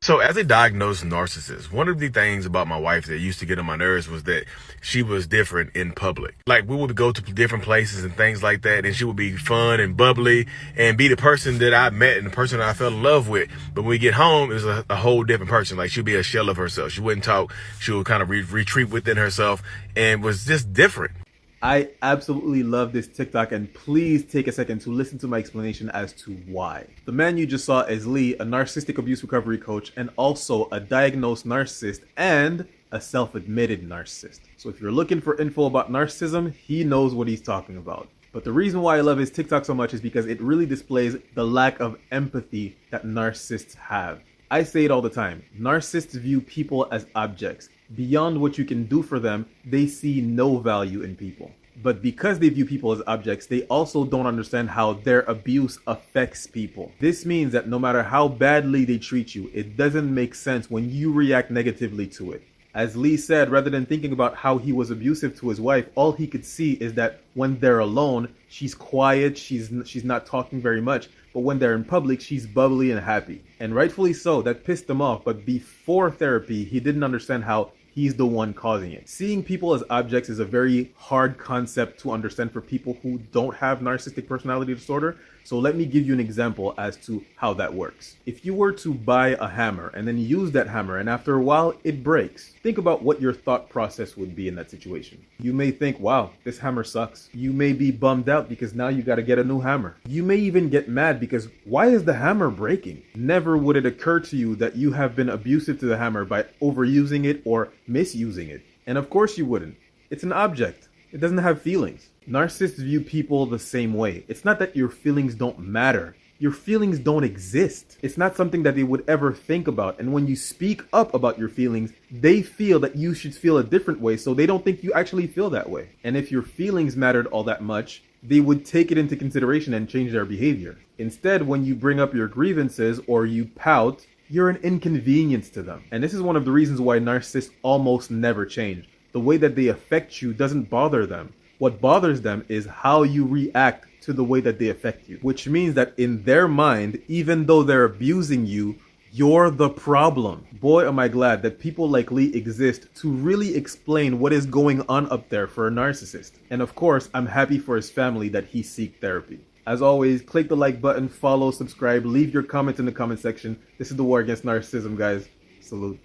So as a diagnosed narcissist, one of the things about my wife that used to get on my nerves was that she was different in public. Like we would go to different places and things like that, and she would be fun and bubbly and be the person that I met and the person that I fell in love with. But when we get home, it was a whole different person. Like she'd be a shell of herself. She wouldn't talk. She would kind of retreat within herself and was just different. I absolutely love this TikTok, and please take a second to listen to my explanation as to why. The man you just saw is Lee, a narcissistic abuse recovery coach and also a diagnosed narcissist and a self-admitted narcissist. So if you're looking for info about narcissism, he knows what he's talking about. But the reason why I love his TikTok so much is because it really displays the lack of empathy that narcissists have. I say it all the time. Narcissists view people as objects. Beyond what you can do for them, they see no value in people. But because they view people as objects, they also don't understand how their abuse affects people. This means that no matter how badly they treat you, it doesn't make sense when you react negatively to it. As Lee said, rather than thinking about how he was abusive to his wife, all he could see is that when they're alone, she's quiet, she's not talking very much, but when they're in public, she's bubbly and happy. And rightfully so, that pissed him off, but before therapy, he didn't understand how he's the one causing it. Seeing people as objects is a very hard concept to understand for people who don't have narcissistic personality disorder. So let me give you an example as to how that works. If you were to buy a hammer and then use that hammer and after a while it breaks, think about what your thought process would be in that situation. You may think, wow, this hammer sucks. You may be bummed out because now you got to get a new hammer. You may even get mad because why is the hammer breaking? Never would it occur to you that you have been abusive to the hammer by overusing it or misusing it. And of course you wouldn't. It's an object. It doesn't have feelings. Narcissists view people the same way. It's not that your feelings don't matter. Your feelings don't exist. It's not something that they would ever think about. And when you speak up about your feelings, they feel that you should feel a different way, so they don't think you actually feel that way. And if your feelings mattered all that much, they would take it into consideration and change their behavior. Instead, when you bring up your grievances or you pout, you're an inconvenience to them. And this is one of the reasons why narcissists almost never change. The way that they affect you doesn't bother them. What bothers them is how you react to the way that they affect you, which means that in their mind, even though they're abusing you, you're the problem. Boy, am I glad that people like Lee exist to really explain what is going on up there for a narcissist. And of course, I'm happy for his family that he seek therapy. As always, click the like button, follow, subscribe, leave your comments in the comment section. This is the war against narcissism, guys. Salute.